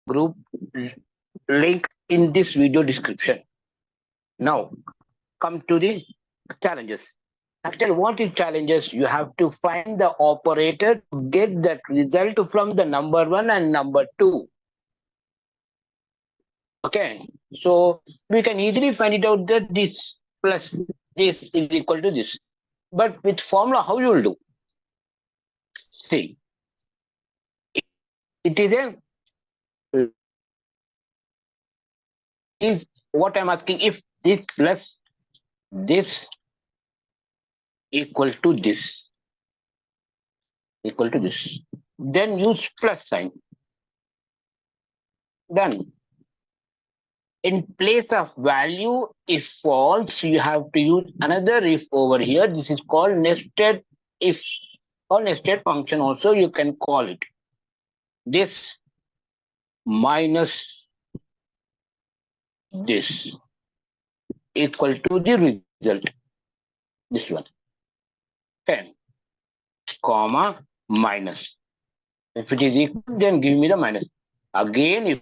group link in this video description. Now, come to the challenges. Actually, what is challenges? You have to find the operator to get that result from the number 1 and number 2. Okay, so we can easily find it out that this plus this is equal to this. But with formula, how you will do? See, it is a is what I'm asking, if this plus this equal to this, then use plus sign. Done. In place of value, if false, you have to use another if over here. This is called nested if or nested function also you can call it. This minus this equal to the result. This one. 10, comma, minus. If it is equal, then give me the minus. Again,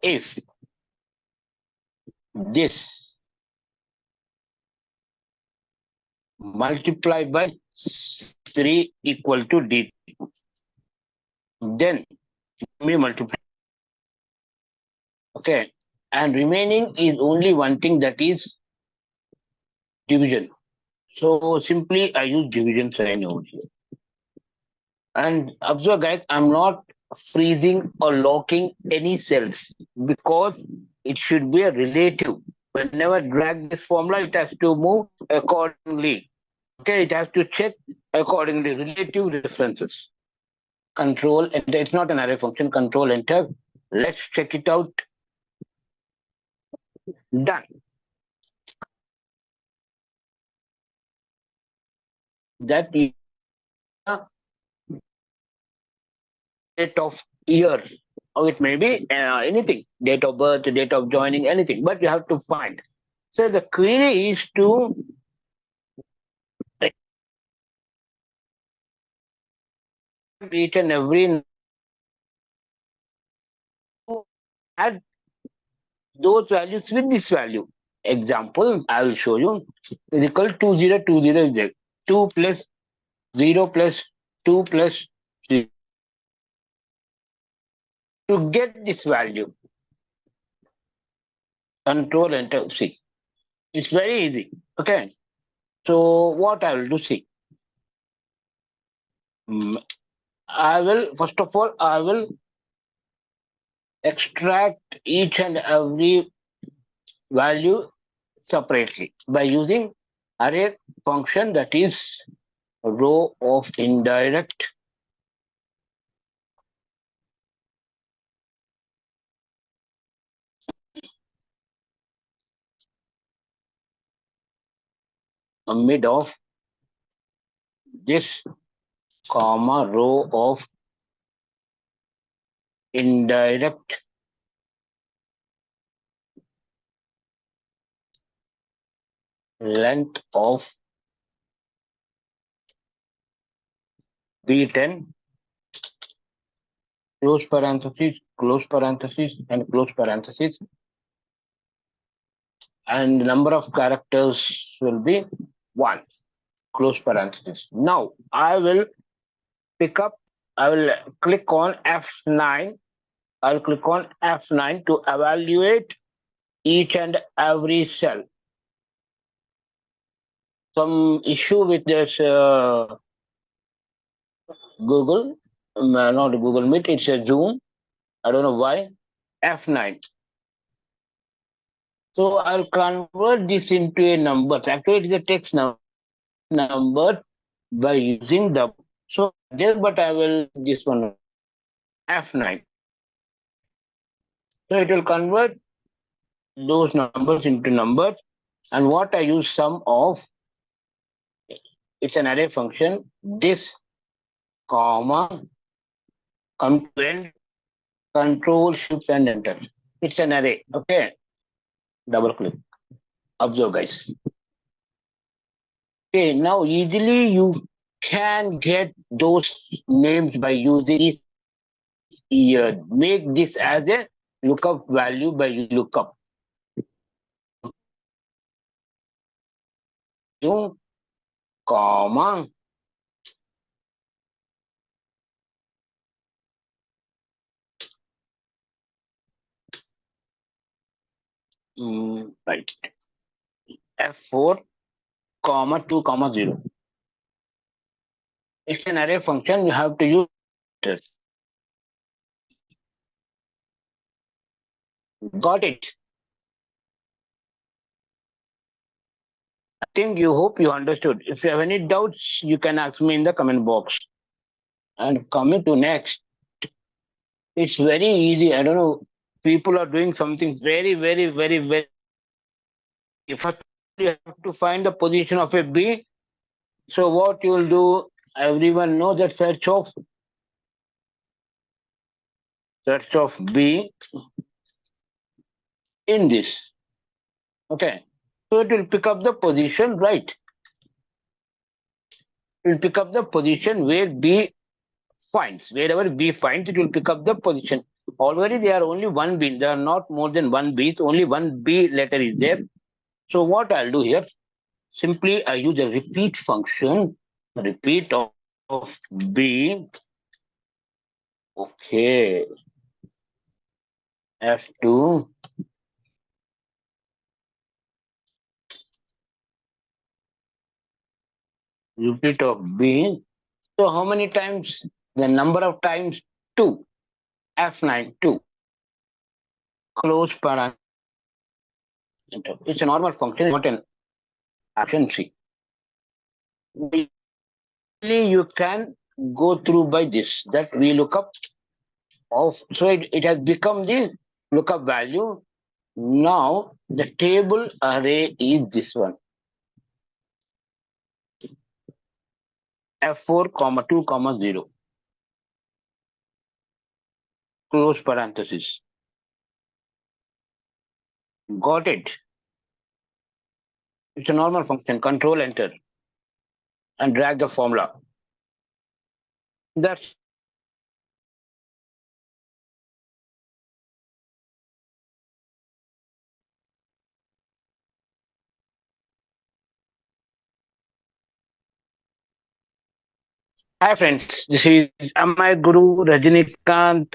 if this multiplied by 3 equal to d, then we multiply. Okay, and remaining is only one thing, that is division. So simply I use division sign over here. And observe guys, I'm not freezing or locking any cells because it should be a relative. Whenever drag this formula, it has to move accordingly. Okay, it has to check accordingly, relative references. Control enter. It's not an array function. Control enter. Let's check it out. Done. That is date of year, or it may be anything, date of birth, date of joining, anything, but you have to find. So the query is to each and every add those values with this value. Example, I will show you, is equal to 2020 is 2 plus 0 plus 2 plus 0. To get this value, control enter, see. It's very easy. Okay. So what I will do, see. I will, first of all, I will extract each and every value separately by using array function, that is row of indirect mid of this comma row of indirect length of B10 close parenthesis, and close parenthesis, and the number of characters will be 1, close parenthesis. Now I will pick up, I will click on F9. I'll click on F9 to evaluate each and every cell. Some issue with this Google, not Google Meet, it's a Zoom. I don't know why. F9. So I'll convert this into a number. Actually, it is a text number by using the. So there, but I will this one F9. So it will convert those numbers into numbers. And what I use sum of, it's an array function. This comma come to end, control shift and enter. It's an array. Okay. Double click. Observe guys. Okay, now easily you can get those names by using this year. Make this as a lookup value by lookup. You comma right f4 comma 2 comma 0. It's an array function. You have to use this. Got it. I think you hope you understood. If you have any doubts, you can ask me in the comment box. And coming to next, it's very easy. I don't know. People are doing something very, very, very, very. First, you have to find the position of a B. So what you will do? Everyone knows that search of B in this. Okay. So it will pick up the position, right? It will pick up the position where B finds. Wherever B finds, it will pick up the position. Already there are only one B. There are not more than one B. So only one B letter is there. So what I'll do here, simply I use a repeat function, repeat of B. Okay. F2. Repeat of B. So how many times? The number of times 2. F9, 2. Close parenthesis. It's a normal function, not an action C. You can go through by this, that we look up of, so it has become the lookup value. Now the table array is this one, f4 comma 2 comma 0, close parenthesis. Got it? It's a normal function. Control enter and drag the formula. That's Hi friends, this is my Guru Rajinikanth,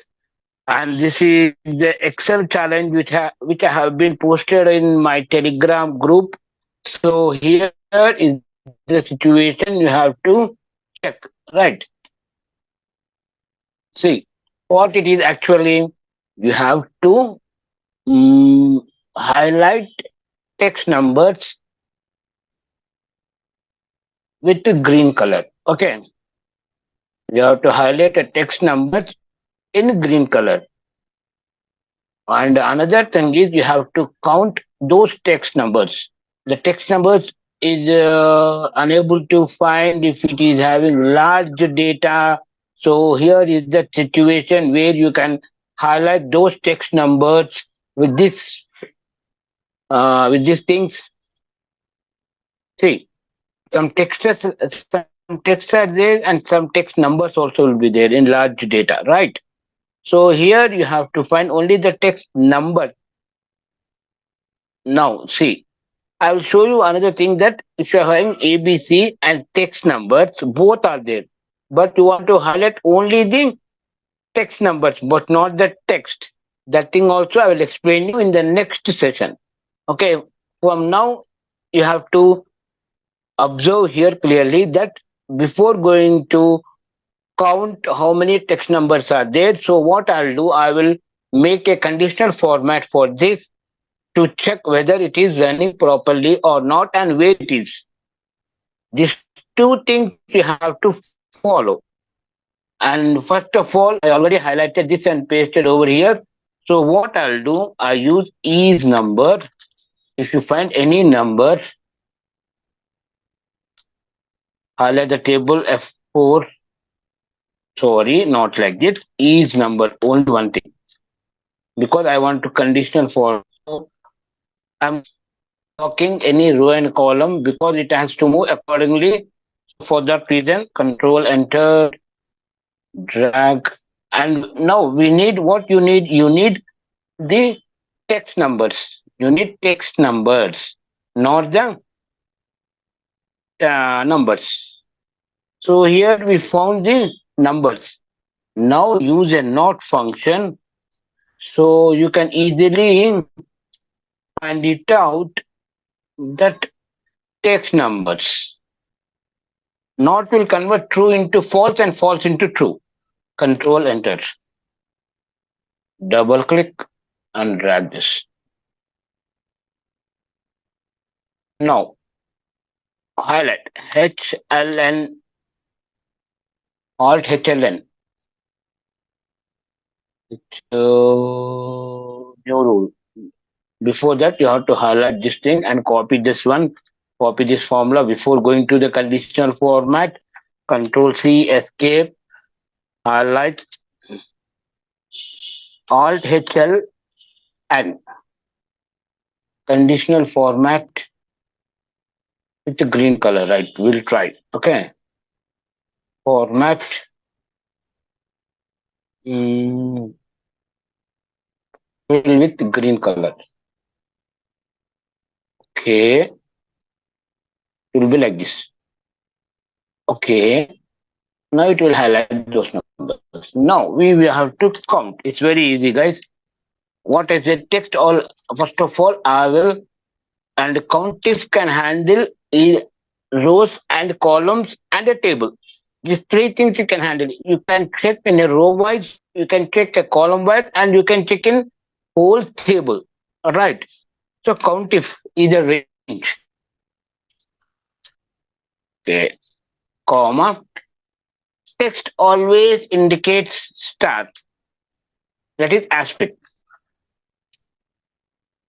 and this is the Excel challenge which I have been posted in my Telegram group. So here is the situation you have to check, right? See what it is actually. You have to highlight text numbers with the green color. Okay, you have to highlight a text numbers in green color. And another thing is you have to count those text numbers. The text numbers is unable to find if it is having large data. So here is the situation where you can highlight those text numbers with this with these things. See, some text are there and some text numbers also will be there in large data, right? So here you have to find only the text number. Now see, I will show you another thing, that if you are having ABC and text numbers, both are there. But you want to highlight only the text numbers, but not the text. That thing also I will explain you in the next session. Okay, from now you have to observe here clearly that before going to count how many text numbers are there, so what I'll do, I will make a conditional format for this to check whether it is running properly or not and where it is. These two things you have to follow. And first of all, I already highlighted this and pasted over here. So what I'll do, I use is number. If you find any number, highlight the table F4. Sorry, not like this. Is number, only one thing. Because I want to conditional for. So I'm blocking any row and column because it has to move accordingly. For that reason, control enter, drag And now we need what you need. You need the text numbers. You need text numbers, not the numbers. So here we found the numbers. Now use a not function so you can easily find it out that text numbers. Not will convert true into false and false into true. Control enter. Double click and drag this. Now highlight HLN, Alt HLN. New rule. Before that, you have to highlight this thing and copy this one, copy this formula before going to the conditional format. Control C, escape, highlight, Alt HL, and conditional format with the green color, right? We'll try. Okay. Format. Fill with green color. Okay. It will be like this. Okay. Now it will highlight those numbers. Now we will have to count. It's very easy, guys. What is the text? All first of all, I will and COUNTIF can handle rows and columns and a table. These three things you can handle. You can check in a row wise, you can check a column wise, and you can check in whole table. All right. So COUNTIF is a range. Okay. Comma. Text always indicates star. That is asterisk.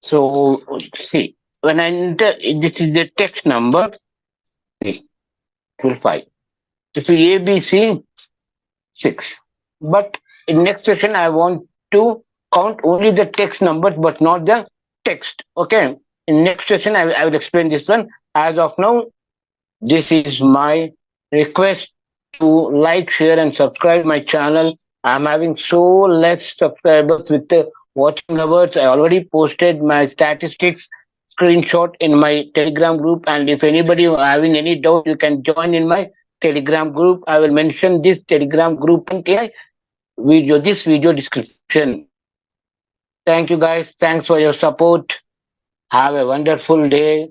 So see, when I enter, this is the text number. See, 5. If you ABC 6. But in next session, I want to count only the text numbers, but not the text. Okay. In next session, I will explain this one. As of now, this is my request to like, share, and subscribe my channel. I'm having so less subscribers with the watching hours. I already posted my statistics screenshot in my Telegram group, and if anybody having any doubt, you can join in my Telegram group. I will mention this Telegram group in this video description. Thank you guys. Thanks for your support. Have a wonderful day.